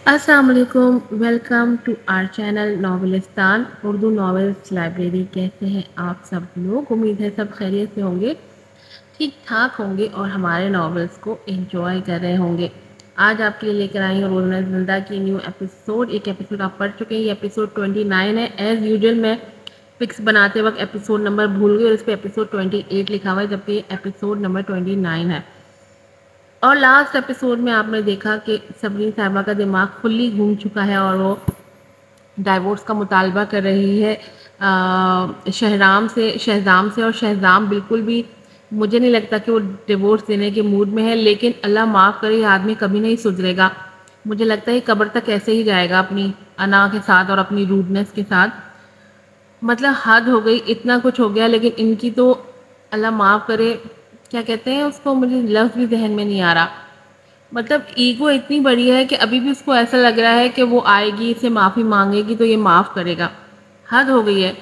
السلام علیکم، welcome to our channel Novelistan Urdu novels library. کیسے ہیں آپ سب لوگ؟ امید ہے سب خیریت سے ہوں گے، ٹھیک ٹھاک ہوں گے اور ہمارے ناولس کو انجوائے کر رہے ہوں گے۔ آج آپ کے لیے لے کر آئی ہوں روزانہ زندہ کی نیو ایپیسوڈ۔ ایک ایپیسوڈ آپ پڑھ چکے ہیں، یہ ایپیسوڈ 29 ہے۔ ایز یوزول میں پکس بناتے وقت ایپیسوڈ نمبر بھول گئی اور اس پہ ایپیسوڈ 28 لکھا ہوا ہے، جبکہ یہ ایپیسوڈ نمبر 29 ہے۔ اور لاسٹ ایپیسوڈ میں آپ نے دیکھا کہ صبرین صاحبہ کا دماغ کھلی گھوم چکا ہے اور وہ ڈائیورس کا مطالبہ کر رہی ہے شہزام سے، اور شہزام بالکل بھی مجھے نہیں لگتا کہ وہ ڈیورس دینے کے موڈ میں ہے، لیکن اللہ معاف کرے یہ آدمی کبھی نہیں سدھرے گا۔ مجھے لگتا ہے قبر تک ایسے ہی جائے گا اپنی انا کے ساتھ اور اپنی روڈنس کے ساتھ۔ مطلب حد ہو گئی، اتنا کچھ ہو گیا، لیکن ان کی تو اللہ معاف کرے، کیا کہتے ہیں اس کو، مجھے لفظ بھی ذہن میں نہیں آ رہا۔ مطلب ایگو اتنی بڑی ہے کہ ابھی بھی اس کو ایسا لگ رہا ہے کہ وہ آئے گی، اسے معافی مانگے گی تو یہ معاف کرے گا۔ حد ہو گئی ہے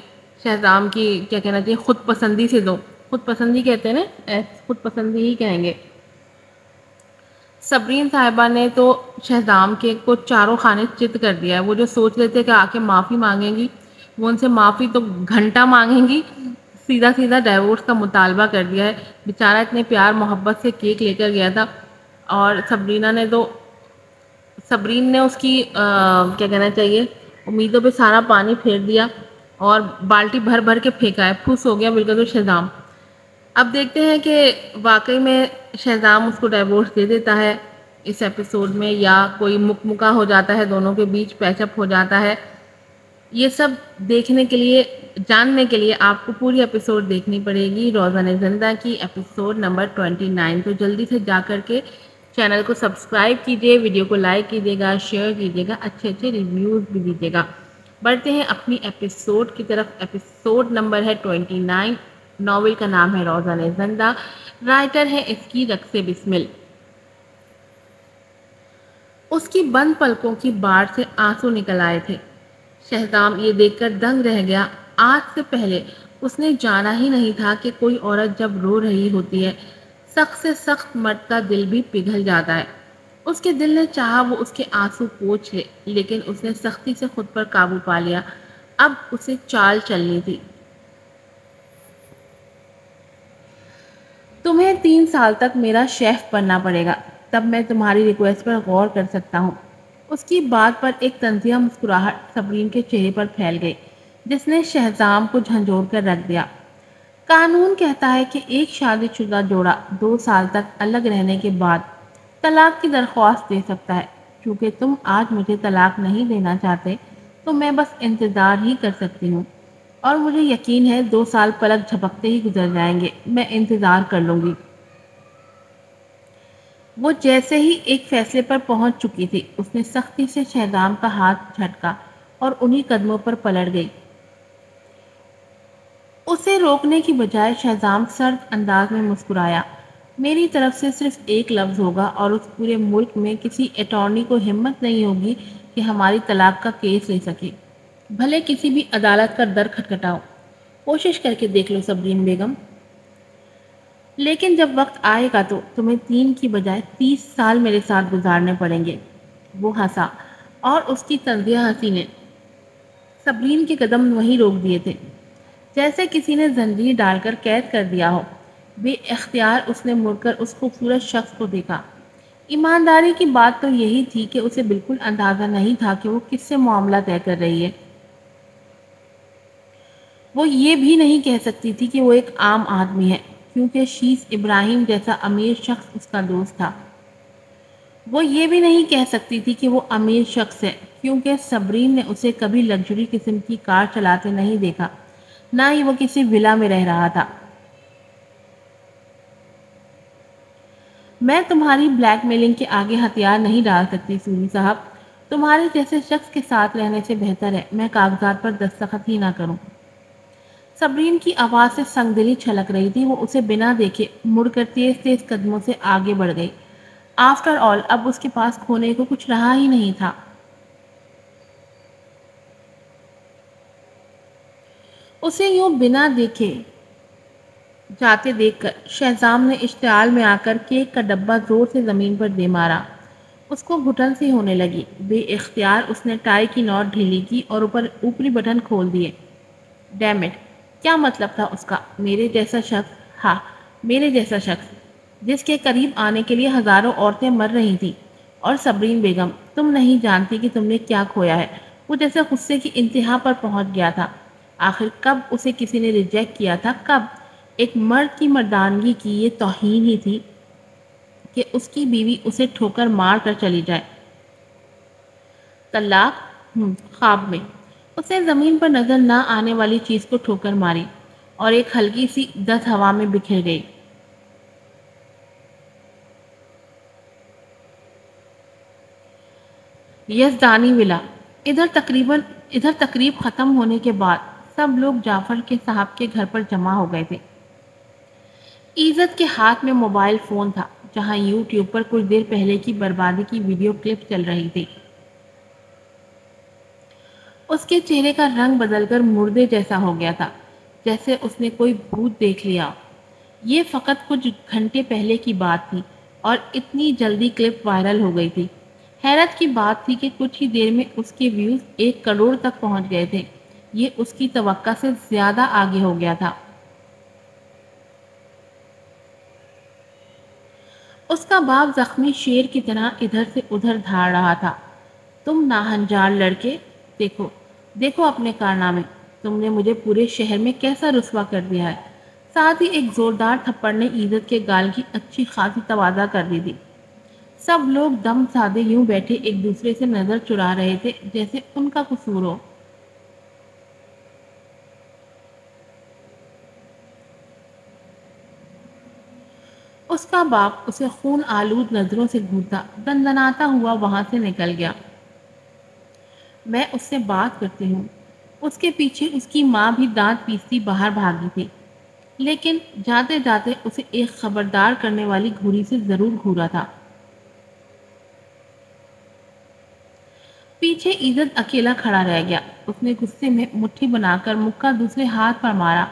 شہزام کی، کیا کہنا چاہیے، خود پسندی سے دو، خود پسندی کہتے ہیں نا، خود پسندی ہی کہیں گے۔ صبرین صاحبہ نے تو شہزام کے کو چاروں خانے چت کر دیا ہے۔ وہ جو سوچ لیتے کہ آ کے معافی مانگیں گی، وہ ان سے معافی تو گھنٹہ مانگیں گی، سیدھا سیدھا ڈائیورس کا مطالبہ کر دیا ہے۔ بیچارہ اتنے پیار محبت سے کیک لے کر گیا تھا، اور صبرین نے اس کی کیا کہنا چاہیے، امیدوں پہ سارا پانی پھیر دیا اور بالٹی بھر بھر کے پھینکا ہے، پھس ہو گیا بالکل تو شہزام۔ اب دیکھتے ہیں کہ واقعی میں شہزام اس کو ڈائیورس دے دیتا ہے اس ایپیسوڈ میں، یا کوئی مکمکا ہو جاتا ہے، دونوں کے بیچ پیچ اپ ہو جاتا ہے۔ یہ سب دیکھنے کے لیے، جاننے کے لیے آپ کو پوری ایپیسوڈ دیکھنی پڑے گی روزانہ زندہ کی ایپیسوڈ نمبر 29۔ تو جلدی سے جا کر کے چینل کو سبسکرائب کیجیے، ویڈیو کو لائک کیجیے گا، شیئر کیجیے گا، اچھے اچھے ریویوز بھی دیجیے گا۔ بڑھتے ہیں اپنی ایپیسوڈ کی طرف۔ ایپیسوڈ نمبر ہے 29۔ ناول کا نام ہے روزانہ زندہ، رائٹر ہے اس کی رقص بسمل۔ اس کی بند پلکوں کی باڑ سے آنسو نکل آئے تھے۔ شہزام یہ دیکھ کر دنگ رہ گیا۔ آج سے پہلے اس نے جانا ہی نہیں تھا کہ کوئی عورت جب رو رہی ہوتی ہے، سخت سے سخت مرد کا دل بھی پگھل جاتا ہے۔ اس کے دل نے چاہا وہ اس کے آنسو پوچھ لے، لیکن اس نے سختی سے خود پر قابو پا لیا۔ اب اسے چال چلنی تھی۔ تمہیں 3 سال تک میرا شیف بننا پڑے گا، تب میں تمہاری ریکویسٹ پر غور کر سکتا ہوں۔ اس کی بات پر ایک طنزیہ مسکراہٹ صبرین کے چہرے پر پھیل گئی، جس نے شہزام کو جھنجھوڑ کر رکھ دیا۔ قانون کہتا ہے کہ ایک شادی شدہ جوڑا 2 سال تک الگ رہنے کے بعد طلاق کی درخواست دے سکتا ہے۔ چونکہ تم آج مجھے طلاق نہیں دینا چاہتے، تو میں بس انتظار ہی کر سکتی ہوں، اور مجھے یقین ہے 2 سال پلک جھپکتے ہی گزر جائیں گے۔ میں انتظار کر لوں گی۔ وہ جیسے ہی ایک فیصلے پر پہنچ چکی تھی، اس نے سختی سے شہزام کا ہاتھ جھٹکا اور انہی قدموں پر پلٹ گئی۔ اسے روکنے کی بجائے شہزام سرد انداز میں مسکرایا۔ میری طرف سے صرف ایک لفظ ہوگا، اور اس پورے ملک میں کسی اٹارنی کو ہمت نہیں ہوگی کہ ہماری طلاق کا کیس لے سکے۔ بھلے کسی بھی عدالت کا در کھٹکھٹاؤ، کوشش کر کے دیکھ لو صبرین بیگم۔ لیکن جب وقت آئے گا تو تمہیں 3 کی بجائے 30 سال میرے ساتھ گزارنے پڑیں گے۔ وہ ہنسا، اور اس کی طنزیہ ہنسی نے صبرین کے قدم وہیں روک دیے تھے، جیسے کسی نے زنجیر ڈال کر قید کر دیا ہو۔ بے اختیار اس نے مڑ کر اس خوبصورت شخص کو دیکھا۔ ایمانداری کی بات تو یہی تھی کہ اسے بالکل اندازہ نہیں تھا کہ وہ کس سے معاملہ طے کر رہی ہے۔ وہ یہ بھی نہیں کہہ سکتی تھی کہ وہ ایک عام آدمی ہے، کیونکہ شیس ابراہیم جیسا امیر شخص اس کا دوست تھا۔ وہ یہ بھی نہیں کہہ سکتی تھی کہ وہ امیر شخص ہے، کیونکہ صبرین نے اسے کبھی لگژری قسم کی کار چلاتے نہیں دیکھا، نہ ہی وہ کسی ولا میں رہ رہا تھا۔ میں تمہاری بلیک میلنگ کے آگے ہتھیار نہیں ڈال سکتی سونی صاحب۔ تمہارے جیسے شخص کے ساتھ رہنے سے بہتر ہے میں کاغذات پر دستخط ہی نہ کروں۔ صبرین کی آواز سے سنگ دلی چھلک رہی تھی۔ وہ اسے بنا دیکھے مڑ کر تیز تیز قدموں سے آگے بڑھ گئی۔ آفٹر آل اب اس کے پاس کھونے کو کچھ رہا ہی نہیں تھا۔ اسے یوں بنا دیکھے دیکھ کر شہزام نے اشتعال میں آ کر کیک کا ڈبہ زور سے زمین پر دے مارا۔ اس کو گھٹن سی ہونے لگی۔ بے اختیار اس نے ٹائی کی نوٹ ڈھیلی کی اور اوپری بٹن کھول دیے۔ Damn it! کیا مطلب تھا اس کا؟ میرے جیسا شخص، ہاں میرے جیسا شخص، جس کے قریب آنے کے لیے ہزاروں عورتیں مر رہی تھیں۔ اور صبرین بیگم، تم نہیں جانتی کہ تم نے کیا کھویا ہے۔ وہ جیسے غصے کی انتہا پر پہنچ گیا تھا۔ آخر کب اسے کسی نے ریجیکٹ کیا تھا؟ کب؟ ایک مرد کی مردانگی کی یہ توہین ہی تھی کہ اس کی بیوی اسے ٹھوکر مار کر چلی جائے۔ طلاق؟ خواب میں اس نے زمین پر نظر نہ آنے والی چیز کو ٹھوکر ماری اور ایک ہلکی سی دست ہوا میں بکھر گئی۔ یزدانی ولا۔ ادھر تقریب ختم ہونے کے بعد سب لوگ جعفر کے صاحب کے گھر پر جمع ہو گئے تھے۔ عزت کے ہاتھ میں موبائل فون تھا، جہاں یوٹیوب پر کچھ دیر پہلے کی بربادی کی ویڈیو کلپ چل رہی تھی۔ اس کے چہرے کا رنگ بدل کر مردے جیسا ہو گیا تھا، جیسے اس نے کوئی بھوت دیکھ لیا۔ یہ فقط کچھ گھنٹے پہلے کی بات تھی اور اتنی جلدی کلپ وائرل ہو گئی تھی۔ حیرت کی بات تھی کہ کچھ ہی دیر میں اس کے ویوز 1 کروڑ تک پہنچ گئے تھے۔ یہ اس کی توقع سے زیادہ آگے ہو گیا تھا۔ اس کا باپ زخمی شیر کی طرح ادھر سے ادھر دھاڑ رہا تھا۔ تم ناہنجار لڑکے، دیکھو دیکھو اپنے کارنامے، تم نے مجھے پورے شہر میں کیسا رسوا کر دیا ہے۔ ساتھ ہی ایک زوردار تھپڑ نے عزت کے گال کی اچھی خاصی تواضع کر دی تھی۔ سب لوگ دم سادے یوں بیٹھے ایک دوسرے سے نظر چرا رہے تھے جیسے ان کا قصور ہو۔ اس کا باپ اسے خون آلود نظروں سے گھورتا دندناتا ہوا وہاں سے نکل گیا۔ میں اس سے بات کرتی ہوں۔ اس کے پیچھے اس کی ماں بھی دانت پیستی باہر بھاگی تھی، لیکن جاتے جاتے اسے ایک خبردار کرنے والی گھوری سے ضرور گھورا تھا۔ پیچھے عزت اکیلا کھڑا رہ گیا۔ اس نے غصے میں مٹھی بنا کر مکہ دوسرے ہاتھ پر مارا۔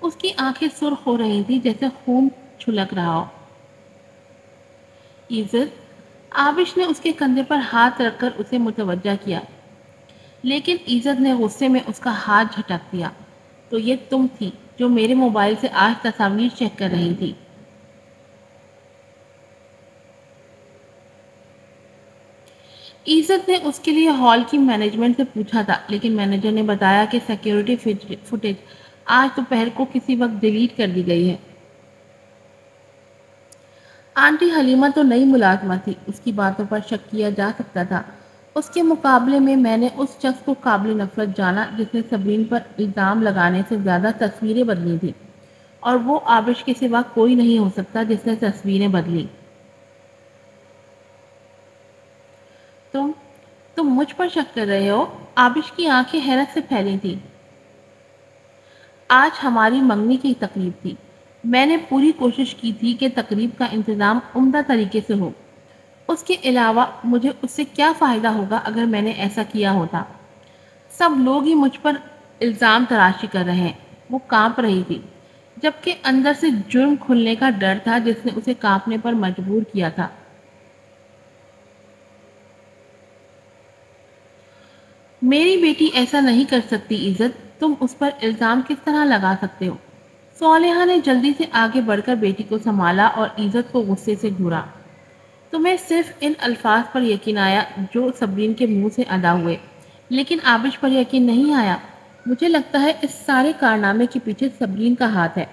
اس کی آنکھیں سرخ ہو رہی تھی جیسے خون چھلک رہا ہو۔ عزت! آبش نے اس کے کندھے پر ہاتھ رکھ کر اسے متوجہ کیا، لیکن عزت نے غصے میں اس کا ہاتھ جھٹک دیا۔ تو یہ تم تھی جو میرے موبائل سے آج تصاویر چیک کر رہی تھی؟ عزت نے اس کے لیے ہال کی مینجمنٹ سے پوچھا تھا، لیکن مینیجر نے بتایا کہ سیکیورٹی فوٹیج آج دوپہر کو کسی وقت ڈیلیٹ کر دی گئی ہے۔ آنٹی حلیمہ تو نئی ملازمہ تھی، اس کی باتوں پر شک کیا جا سکتا تھا۔ اس کے مقابلے میں میں نے اس شخص کو قابل نفرت جانا جس نے صبرین پر الزام لگانے سے زیادہ تصویریں بدلی تھیں، اور وہ آبش کے سوا کوئی نہیں ہو سکتا جس نے تصویریں بدلی۔ تم تم مجھ پر شک کر رہے ہو؟ آبش کی آنکھیں حیرت سے پھیلی تھیں۔ آج ہماری منگنی کی تقریب تھی۔ میں نے پوری کوشش کی تھی کہ تقریب کا انتظام عمدہ طریقے سے ہو۔ اس کے علاوہ مجھے اس سے کیا فائدہ ہوگا اگر میں نے ایسا کیا ہوتا؟ سب لوگ ہی مجھ پر الزام تراشی کر رہے ہیں۔ وہ کانپ رہی تھی، جبکہ اندر سے جرم کھلنے کا ڈر تھا جس نے اسے کانپنے پر مجبور کیا تھا۔ میری بیٹی ایسا نہیں کر سکتی عزت، تم اس پر الزام کس طرح لگا سکتے ہو؟ صالحہ نے جلدی سے آگے بڑھ کر بیٹی کو سنبھالا اور عزت کو غصے سے گھورا۔ تمہیں صرف ان الفاظ پر یقین آیا جو صبرین کے منہ سے ادا ہوئے، لیکن آبش پر یقین نہیں آیا۔ مجھے لگتا ہے اس سارے کارنامے کے پیچھے صبرین کا ہاتھ ہے۔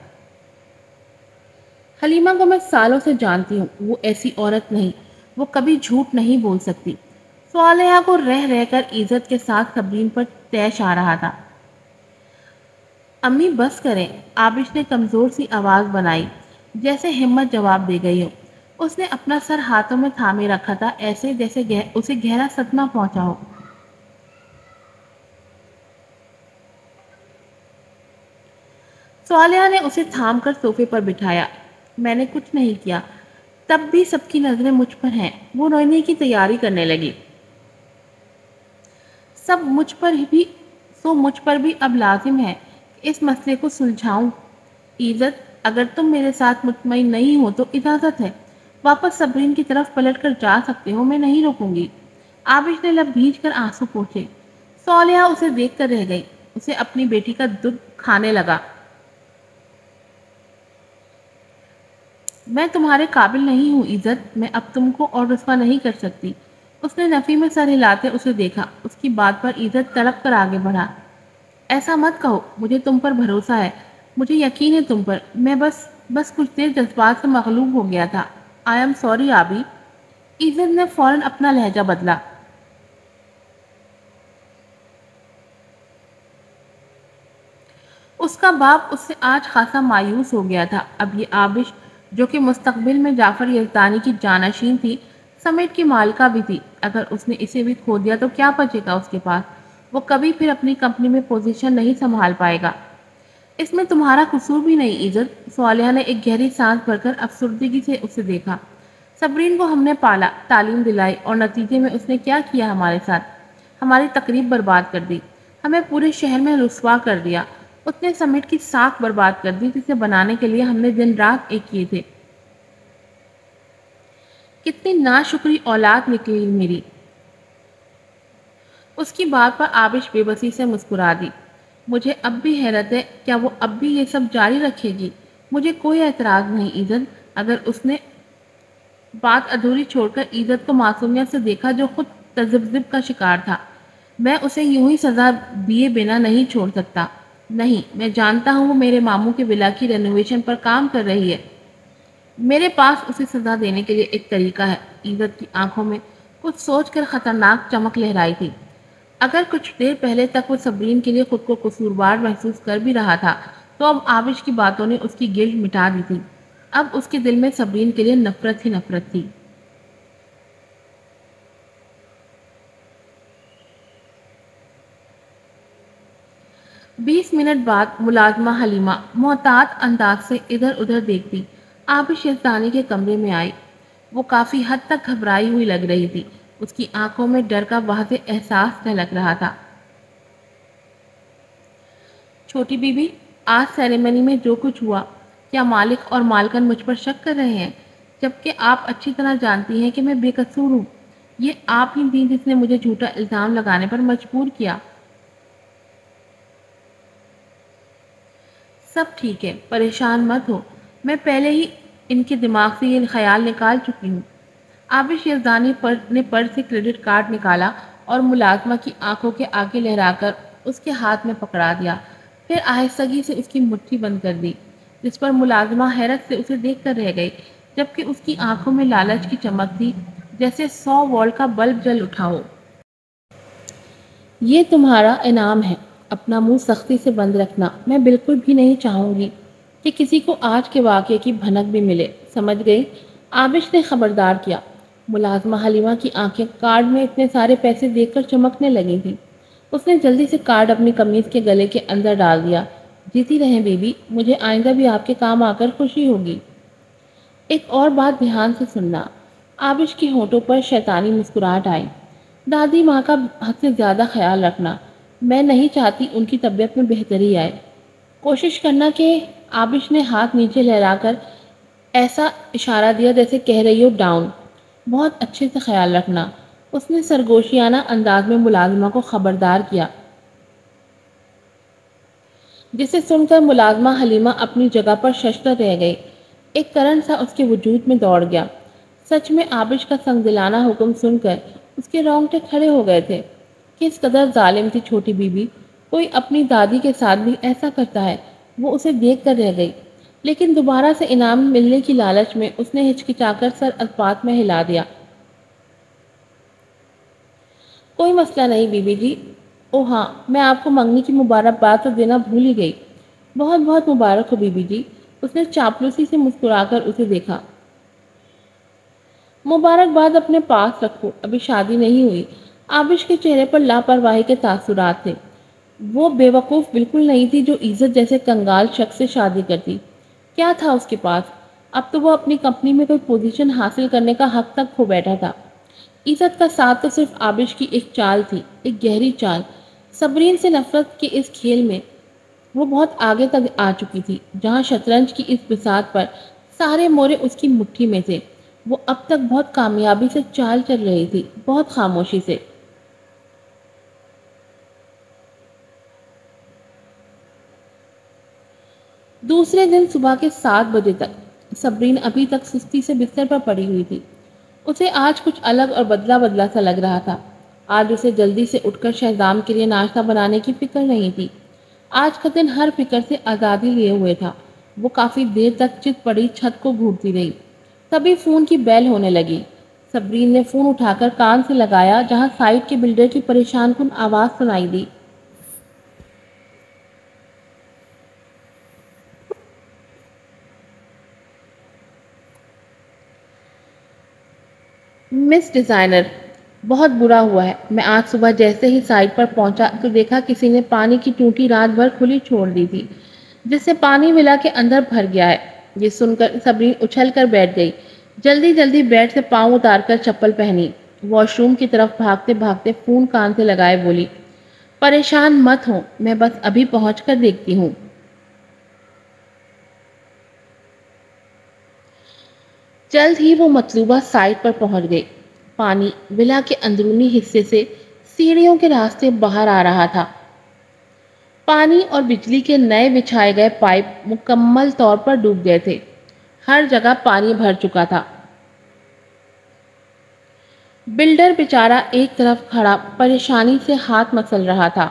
حلیمہ کو میں سالوں سے جانتی ہوں، وہ ایسی عورت نہیں، وہ کبھی جھوٹ نہیں بول سکتی۔ صالحہ کو رہ رہ کر عزت کے ساتھ صبرین پر طیش آ رہا تھا۔ امی بس کریں، آبش نے کمزور سی آواز بنائی، جیسے ہمت جواب دے گئی ہو۔ اس نے اپنا سر ہاتھوں میں تھامے رکھا تھا، ایسے جیسے اسے گہرا صدمہ پہنچا ہو۔ صالحہ نے اسے تھام کر صوفے پر بٹھایا۔ میں نے کچھ نہیں کیا، تب بھی سب کی نظریں مجھ پر ہیں۔ وہ رونے کی تیاری کرنے لگی۔ مجھ پر بھی اب لازم ہے کہ اس مسئلے کو سلجھاؤں۔ عزت، اگر تم میرے ساتھ مطمئن نہیں ہو تو اجازت ہے، واپس صبرین کی طرف پلٹ کر جا سکتے ہو، میں نہیں روکوں گی۔ آبش نے لب بھیج کر آنسو پوچھے۔ صالحہ اسے دیکھ کر رہ گئی، اسے اپنی بیٹی کا دکھ کھانے لگا۔ میں تمہارے قابل نہیں ہوں عزت، میں اب تم کو اور رسوا نہیں کر سکتی۔ اس نے نفی میں سر ہلاتے اسے دیکھا، اس کی بات پر عزت تڑپ کر آگے بڑھا۔ ایسا مت کہو، مجھے تم پر بھروسہ ہے، مجھے یقین ہے تم پر، میں بس کچھ دیر جذبات سے مغلوب ہو گیا تھا۔ آئی ایم سوری آبی۔ عزت نے فوراً اپنا لہجہ بدلا۔ اس کا باپ اس سے آج خاصا مایوس ہو گیا تھا۔ اب یہ آبش جو کہ مستقبل میں جعفر یزدانی کی جانشین تھی، سمیٹ کی مالکہ بھی تھی، اگر اس نے اسے بھی کھو دیا تو کیا بچے گا اس کے پاس؟ وہ کبھی پھر اپنی کمپنی میں پوزیشن نہیں سنبھال پائے گا۔ اس میں تمہارا قصور بھی نہیں عزت۔ صالحہ نے ایک گہری سانس بھر کر افسردگی سے اسے دیکھا۔ صبرین کو ہم نے پالا، تعلیم دلائی، اور نتیجے میں اس نے کیا کیا ہمارے ساتھ؟ ہماری تقریب برباد کر دی، ہمیں پورے شہر میں رسوا کر دیا۔ اس نے سمیٹ کی ساکھ برباد کر دی جسے بنانے کے لیے ہم نے دن رات ایک کیے تھے۔ کتنی ناشکری اولاد نکلی میری۔ اس کی بات پر آبش بے بسی سے مسکرا دی۔ مجھے اب بھی حیرت ہے، کیا وہ اب بھی یہ سب جاری رکھے گی؟ مجھے کوئی اعتراض نہیں عزت۔ اگر اس نے بات ادھوری چھوڑ کر عزت کو معصومیت سے دیکھا جو خود تذبذب کا شکار تھا، میں اسے یوں ہی سزا دیے بنا نہیں چھوڑ سکتا۔ نہیں، میں جانتا ہوں وہ میرے ماموں کے ولا کی رینوویشن پر کام کر رہی ہے۔ میرے پاس اسے سزا دینے کے لیے ایک طریقہ ہے۔ عزت کی آنکھوں میں کچھ سوچ کر خطرناک چمک لہرائی تھی۔ اگر کچھ دیر پہلے تک وہ صبرین کے لیے خود کو قصوروار محسوس کر بھی رہا تھا، تو اب آبش کی باتوں نے اس کی گلٹ مٹا دی تھی۔ اب اس کے دل میں صبرین کے لیے نفرت ہی نفرت تھی۔ 20 منٹ بعد ملازمہ حلیمہ محتاط انداز سے ادھر ادھر دیکھتی آبش یزدانی کے کمرے میں آئی۔ وہ کافی حد تک گھبرائی ہوئی لگ رہی تھی، اس کی آنکھوں میں ڈر کا واضح احساس جھلک رہا تھا۔ چھوٹی بی بی، آج سیریمنی میں جو کچھ ہوا، کیا مالک اور مالکن مجھ پر شک کر رہے ہیں؟ جبکہ آپ اچھی طرح جانتی ہیں کہ میں بے قصور ہوں۔ یہ آپ ہی تھیں جس نے مجھے جھوٹا الزام لگانے پر مجبور کیا۔ سب ٹھیک ہے، پریشان مت ہو، میں پہلے ہی ان کے دماغ سے یہ خیال نکال چکی ہوں۔ آبش یزدانی نے پرس سے کریڈٹ کارڈ نکالا اور ملازمہ کی آنکھوں کے آگے لہرا کر اس کے ہاتھ میں پکڑا دیا، پھر آہستگی سے اس کی مٹھی بند کر دی، جس پر ملازمہ حیرت سے اسے دیکھ کر رہ گئی، جبکہ اس کی آنکھوں میں لالچ کی چمک تھی، جیسے 100 وولٹ کا بلب جل اٹھا ہو۔ یہ تمہارا انعام ہے، اپنا منہ سختی سے بند رکھنا۔ میں بالکل بھی نہیں چاہوں گی کہ کسی کو آج کے واقعے کی بھنک بھی ملے، سمجھ گئی؟ آبش نے خبردار کیا۔ ملازمہ حلیمہ کی آنکھیں کارڈ میں اتنے سارے پیسے دیکھ کر چمکنے لگی تھیں۔ اس نے جلدی سے کارڈ اپنی قمیض کے گلے کے اندر ڈال دیا۔ جیتی رہیں بیبی، مجھے آئندہ بھی آپ کے کام آ کر خوشی ہوگی۔ ایک اور بات دھیان سے سننا۔ آبش کے ہونٹوں پر شیطانی مسکراہٹ آئی۔ دادی ماں کا حد سے زیادہ خیال رکھنا، میں نہیں چاہتی ان کی طبیعت میں بہتری آئے۔ کوشش کرنا کہ آبش نے ہاتھ نیچے لہرا کر ایسا اشارہ دیا جیسے کہہ رہی ہو ڈاؤن۔ بہت اچھے سے خیال رکھنا، اس نے سرگوشیانہ انداز میں ملازمہ کو خبردار کیا، جسے سن کر ملازمہ حلیمہ اپنی جگہ پر ششدر رہ گئی۔ ایک کرنٹ سا اس کے وجود میں دوڑ گیا۔ سچ میں آبش کا سنگ دلانہ حکم سن کر اس کے رونگٹے کھڑے ہو گئے تھے۔ کس قدر ظالم تھی چھوٹی بی بی، کوئی اپنی دادی کے ساتھ بھی ایسا کرتا ہے؟ وہ اسے دیکھ کر رہ گئی، لیکن دوبارہ سے انعام ملنے کی لالچ میں اس نے ہچکچا کر سر اسبات میں ہلا دیا۔ کوئی مسئلہ نہیں بی بی جی۔ او ہاں، میں آپ کو منگنی کی مبارکباد تو دینا بھول ہی گئی۔ بہت بہت مبارک ہو بی بی جی۔ اس نے چاپلوسی سے مسکرا کر اسے دیکھا۔ مبارکباد اپنے پاس رکھو، ابھی شادی نہیں ہوئی۔ آبش کے چہرے پر لاپرواہی کے تاثرات تھے۔ وہ بے وقوف بالکل نہیں تھی جو عزت جیسے کنگال شخص سے شادی کرتی۔ کیا تھا اس کے پاس؟ اب تو وہ اپنی کمپنی میں کوئی پوزیشن حاصل کرنے کا حق تک کھو بیٹھا تھا۔ عزت کا ساتھ تو صرف آبش کی ایک چال تھی، ایک گہری چال۔ صبرین سے نفرت کے اس کھیل میں وہ بہت آگے تک آ چکی تھی، جہاں شطرنج کی اس بساط پر سارے مورے اس کی مٹھی میں تھے۔ وہ اب تک بہت کامیابی سے چال چل رہی تھی، بہت خاموشی سے۔ دوسرے دن صبح کے 7 بجے تک صبرین ابھی تک سستی سے بستر پر پڑی ہوئی تھی۔ اسے آج کچھ الگ اور بدلا بدلا سا لگ رہا تھا۔ آج اسے جلدی سے اٹھ کر شہزام کے لیے ناشتہ بنانے کی فکر نہیں تھی۔ آج کا دن ہر فکر سے آزادی لیے ہوئے تھا۔ وہ کافی دیر تک چت پڑی چھت کو گھورتی رہی۔ تبھی فون کی بیل ہونے لگی۔ صبرین نے فون اٹھا کر کان سے لگایا جہاں سائٹ کے بلڈر کی پریشان کن آواز سنائی دی۔ مس ڈیزائنر، بہت برا ہوا ہے۔ میں آج صبح جیسے ہی سائٹ پر پہنچا تو دیکھا کسی نے پانی کی ٹوٹی رات بھر کھلی چھوڑ دی تھی، جس سے پانی ولا کے اندر بھر گیا ہے۔ یہ سن کر صبرین اچھل کر بیٹھ گئی۔ جلدی جلدی بیڈ سے پاؤں اتار کر چپل پہنی، واش روم کی طرف بھاگتے بھاگتے فون کان سے لگائے بولی، پریشان مت ہو، میں بس ابھی پہنچ کر دیکھتی ہوں۔ جلد ہی وہ مطلوبہ سائٹ پر پہنچ گئی۔ پانی ولا کے اندرونی حصے سے سیڑھیوں کے راستے باہر آ رہا تھا۔ پانی اور بجلی کے نئے بچھائے گئے پائپ مکمل طور پر ڈوب گئے تھے۔ ہر جگہ پانی بھر چکا تھا۔ بلڈر بیچارہ ایک طرف کھڑا پریشانی سے ہاتھ مسل رہا تھا۔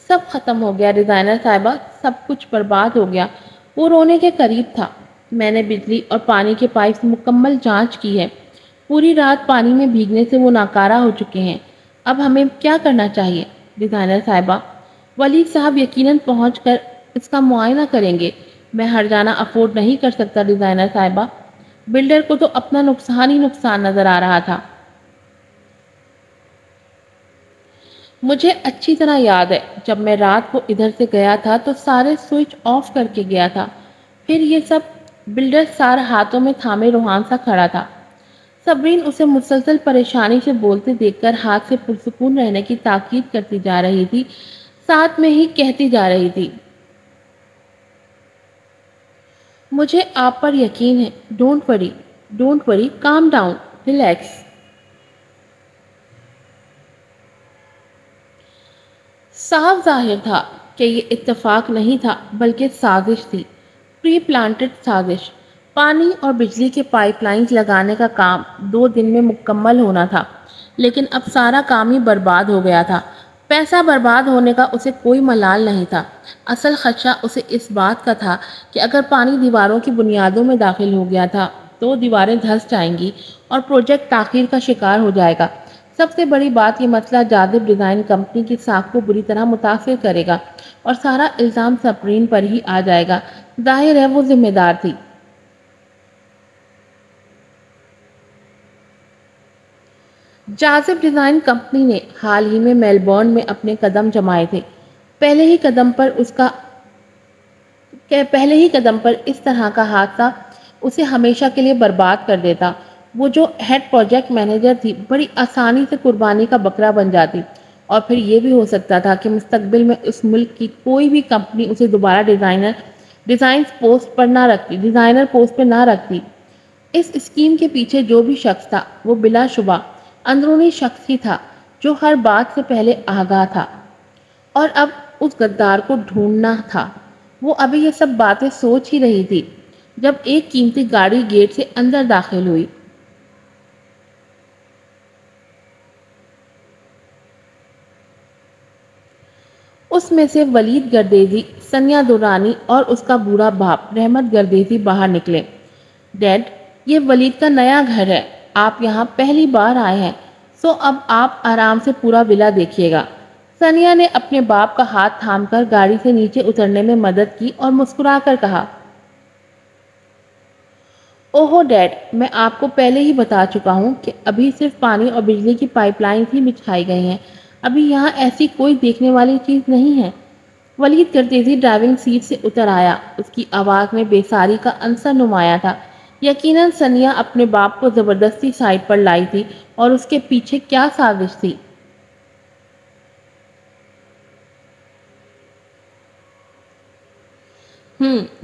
سب ختم ہو گیا ڈیزائنر صاحبہ، سب کچھ برباد ہو گیا۔ وہ رونے کے قریب تھا۔ میں نے بجلی اور پانی کے پائپ مکمل جانچ کی ہے۔ پوری رات پانی میں بھیگنے سے وہ ناکارہ ہو چکے ہیں۔ اب ہمیں کیا کرنا چاہیے ڈیزائنر صاحبہ؟ ولید صاحب یقیناً پہنچ کر اس کا معائنہ کریں گے۔ میں ہر جانا افورڈ نہیں کر سکتا ڈیزائنر صاحبہ۔ بلڈر کو تو اپنا نقصان ہی نقصان نظر آ رہا تھا۔ مجھے اچھی طرح یاد ہے جب میں رات کو ادھر سے گیا تھا تو سارے سوئچ آف کر کے گیا تھا۔ پھر یہ سب بلڈر سار ہاتھوں میں تھامے روحان سا کھڑا تھا۔ صبرین اسے مسلسل پریشانی سے بولتے دیکھ کر ہاتھ سے پرسکون رہنے کی تاکید کرتی جا رہی تھی، ساتھ میں ہی کہتی جا رہی تھی، مجھے آپ پر یقین ہے، don't worry, calm down, relax. صاف ظاہر تھا کہ یہ اتفاق نہیں تھا بلکہ سازش تھی، پری پلانٹڈ سازش۔ پانی اور بجلی کے پائپ لائنز لگانے کا کام 2 دن میں مکمل ہونا تھا، لیکن اب سارا کام ہی برباد ہو گیا تھا۔ پیسہ برباد ہونے کا اسے کوئی ملال نہیں تھا، اصل خدشہ اسے اس بات کا تھا کہ اگر پانی دیواروں کی بنیادوں میں داخل ہو گیا تھا تو دیواریں دھس جائیں گی اور پروجیکٹ تاخیر کا شکار ہو جائے گا۔ سب سے بڑی بات، یہ مسئلہ جاذب ڈیزائن کمپنی کی ساکھ کو بری طرح متاثر کرے گا اور سارا الزام صبرین پر ہی آ جائے گا۔ ظاہر ہے وہ ذمہ دار تھی۔ جاذب ڈیزائن کمپنی نے حال ہی میں میلبورن میں اپنے قدم جمائے تھے۔ پہلے ہی قدم پر اس طرح کا حادثہ اسے ہمیشہ کے لیے برباد کر دیتا۔ وہ جو ہیڈ پروجیکٹ مینیجر تھی بڑی آسانی سے قربانی کا بکرا بن جاتی، اور پھر یہ بھی ہو سکتا تھا کہ مستقبل میں اس ملک کی کوئی بھی کمپنی اسے دوبارہ ڈیزائنر پوسٹ پر نہ رکھتی۔ اس اسکیم کے پیچھے جو بھی شخص تھا وہ بلا شبہ اندرونی شخص ہی تھا جو ہر بات سے پہلے آگاہ تھا، اور اب اس غدار کو ڈھونڈنا تھا۔ وہ ابھی یہ سب باتیں سوچ ہی رہی تھی جب ایک قیمتی گاڑی گیٹ سے اندر داخل ہوئی۔ اس میں سے ولید گردیزی، سنیا دورانی اور اس کا بوڑھا باپ رحمت گردیزی باہر نکلے۔ ڈیڈ، یہ ولید کا نیا گھر ہے، آپ یہاں پہلی بار آئے ہیں، سو اب آپ آرام سے پورا ولا دیکھیے گا۔ سنیا نے اپنے باپ کا ہاتھ تھام کر گاڑی سے نیچے اترنے میں مدد کی اور مسکرا کر کہا، اوہو ڈیڈ، میں آپ کو پہلے ہی بتا چکا ہوں کہ ابھی صرف پانی اور بجلی کی پائپ لائنز ہی بچھائی گئی ہیں، ابھی یہاں ایسی کوئی دیکھنے والی چیز نہیں ہے۔ ولید گردیزی ڈرائیونگ سیٹ سے اتر آیا، اس کی آواز میں بےساری کا عنصر نمایاں تھا۔ یقیناً سنیا اپنے باپ کو زبردستی سائٹ پر لائی تھی، اور اس کے پیچھے کیا سازش تھی؟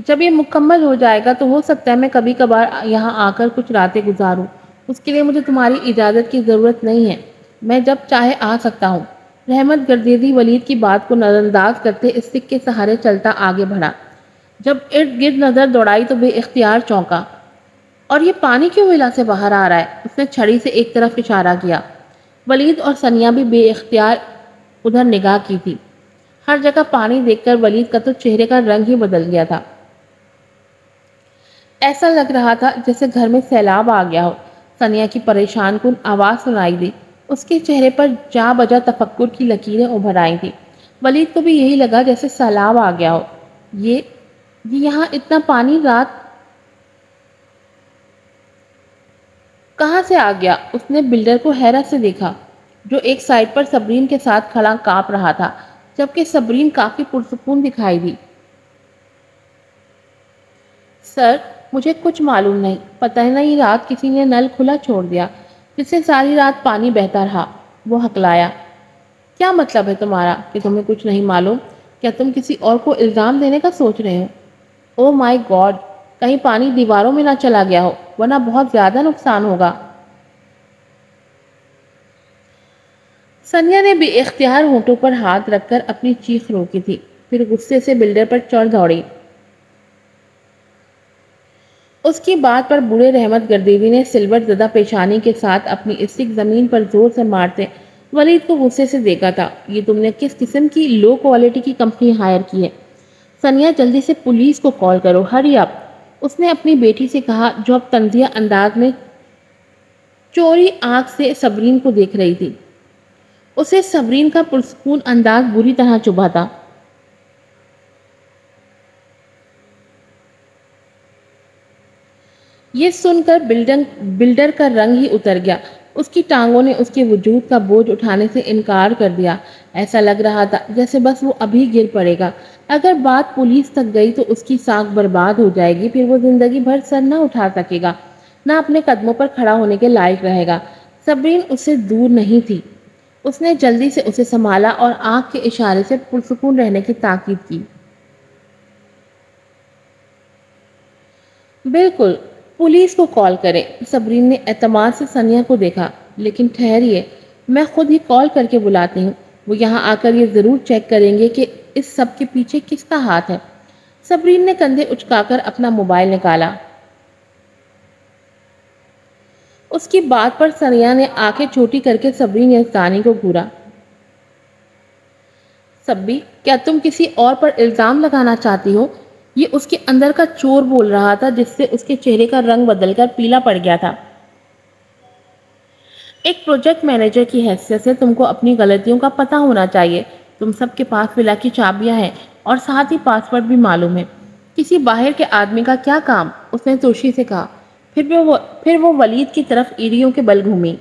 جب یہ مکمل ہو جائے گا تو ہو سکتا ہے میں کبھی کبھار یہاں آ کر کچھ راتیں گزاروں۔ اس کے لیے مجھے تمہاری اجازت کی ضرورت نہیں ہے، میں جب چاہے آ سکتا ہوں۔ رحمت گردیزی ولید کی بات کو نظر انداز کرتے اسٹک کے سہارے چلتا آگے بڑھا۔ جب ارد گرد نظر دوڑائی تو بے اختیار چونکا۔ اور یہ پانی کیوں ولا سے باہر آ رہا ہے؟ اس نے چھڑی سے ایک طرف اشارہ کیا۔ ولید اور ثانیہ بھی بے اختیار ادھر نگاہ کی تھی۔ ہر جگہ پانی دیکھ کر ولید کا تو چہرے کا رنگ ہی بدل گیا تھا۔ ایسا لگ رہا تھا جیسے گھر میں سیلاب آ گیا ہو۔ ثانیہ کی پریشان کن آواز سنائی دی۔ اس کے چہرے پر جا بجا تفکر کی لکیریں ابھر آئی تھی۔ ولید کو بھی یہی لگا جیسے سیلاب آ گیا ہو۔ یہ یہاں اتنا پانی رات کہاں سے آ گیا؟ اس نے بلڈر کو حیرت سے دیکھا، جو ایک سائڈ پر صبرین کے ساتھ کھڑا کانپ رہا تھا، جبکہ صبرین کافی پرسکون دکھائی دی۔ سر، مجھے کچھ معلوم نہیں، پتہ نہیں رات کسی نے نل کھلا چھوڑ دیا جس سے ساری رات پانی بہتا رہا۔ وہ ہکلایا۔ کیا مطلب ہے تمہارا کہ تمہیں کچھ نہیں معلوم؟ کیا تم کسی اور کو الزام دینے کا سوچ رہے ہو؟ او مائی گاڈ، کہیں پانی دیواروں میں نہ چلا گیا ہو، ورنہ بہت زیادہ نقصان ہوگا۔ ثانیہ نے بے اختیار ہونٹوں پر ہاتھ رکھ کر اپنی چیخ روکی تھی، پھر غصے سے بلڈر پر چڑھ دوڑی۔ اس کی بات پر بوڑھے رحمت گردیوی نے سلور زدہ پیشانی کے ساتھ اپنی اسٹک زمین پر زور سے مارتے ولید کو غصے سے دیکھا تھا۔ یہ تم نے کس قسم کی لو کوالٹی کی کمپنی ہائر کی ہے؟ ثانیہ، جلدی سے پولیس کو کال کرو، ہری اپ، اس نے اپنی بیٹی سے کہا، جو اب طنزیہ انداز میں چوری آنکھ سے صبرین کو دیکھ رہی تھی۔ اسے صبرین کا پرسکون انداز بری طرح چبھا تھا۔ یہ سن کر بلڈر کا رنگ ہی اتر گیا۔ اس کی ٹانگوں نے اس کے وجود کا بوجھ اٹھانے سے انکار کر دیا۔ ایسا لگ رہا تھا جیسے بس وہ ابھی گر پڑے گا۔ اگر بات پولیس تک گئی تو اس کی ساکھ برباد ہو جائے گی، پھر وہ زندگی بھر سر نہ اٹھا سکے گا، نہ اپنے قدموں پر کھڑا ہونے کے لائق رہے گا۔ صبرین اس سے دور نہیں تھی۔ اس نے جلدی سے اسے سنبھالا اور آنکھ کے اشارے سے پرسکون رہنے کی تاکید کی۔ بالکل، پولیس کو کال کریں۔ صبرین نے اعتماد سے ثانیہ کو دیکھا۔ لیکن ٹھہریے، میں خود ہی کال کر کے بلاتی ہوں۔ وہ یہاں آ کر یہ ضرور چیک کریں گے کہ اس سب کے پیچھے کس کا ہاتھ ہے۔ صبرین نے کندھے اچکا کر اپنا موبائل نکالا۔ اس کی بات پر ثانیہ نے آنکھیں چھوٹی کر کے صبرین یزدانی کو گھورا۔ صبی، کیا تم کسی اور پر الزام لگانا چاہتی ہو؟ یہ اس کے اندر کا چور بول رہا تھا، جس سے اس کے چہرے کا رنگ بدل کر پیلا پڑ گیا تھا۔ ایک پروجیکٹ مینیجر کی حیثیت سے تم کو اپنی غلطیوں کا پتہ ہونا چاہیے۔ تم سب کے پاس ولا کی چابیاں ہیں اور ساتھ ہی پاسورڈ بھی معلوم ہے۔ کسی باہر کے آدمی کا کیا کام؟ اس نے توشی سے کہا۔ پھر وہ ولید کی طرف ایڑیوں کے بل گھومی۔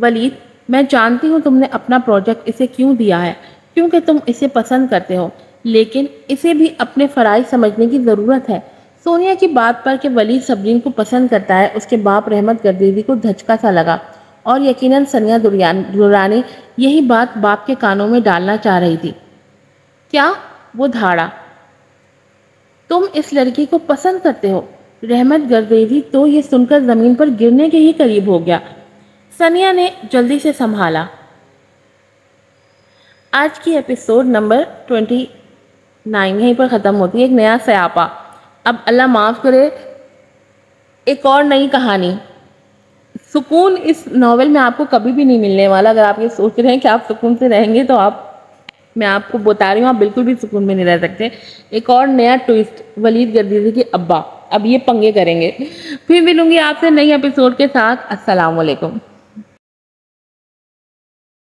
ولید، میں جانتی ہوں تم نے اپنا پروجیکٹ اسے کیوں دیا ہے، کیونکہ تم اسے پسند کرتے ہو، لیکن اسے بھی اپنے فرائض سمجھنے کی ضرورت ہے۔ سونیا کی بات پر کہ ولید صبرین کو پسند کرتا ہے، اس کے باپ رحمت گردیزی کو دھچکا سا لگا، اور یقیناً ثانیہ درانی یہی بات باپ کے کانوں میں ڈالنا چاہ رہی تھی۔ کیا؟ وہ دھاڑا۔ تم اس لڑکی کو پسند کرتے ہو؟ رحمت گردیزی تو یہ سن کر زمین پر گرنے کے ہی قریب ہو گیا۔ ثانیہ نے جلدی سے سنبھالا۔ آج کی ایپیسوڈ نمبر 29 یہیں پر ختم ہوتی ہے۔ ایک نیا سیاپا۔ اب اللہ معاف کرے، ایک اور نئی کہانی۔ سکون اس ناول میں آپ کو کبھی بھی نہیں ملنے والا۔ اگر آپ یہ سوچ رہے ہیں کہ آپ سکون سے رہیں گے تو میں آپ کو بتا رہی ہوں، آپ بالکل بھی سکون میں نہیں رہ سکتے۔ ایک اور نیا ٹویسٹ، ولید گردیزی کے ابا اب یہ پنگے کریں گے۔ پھر ملوں گی آپ سے نئی ایپیسوڈ کے ساتھ۔ السلام علیکم۔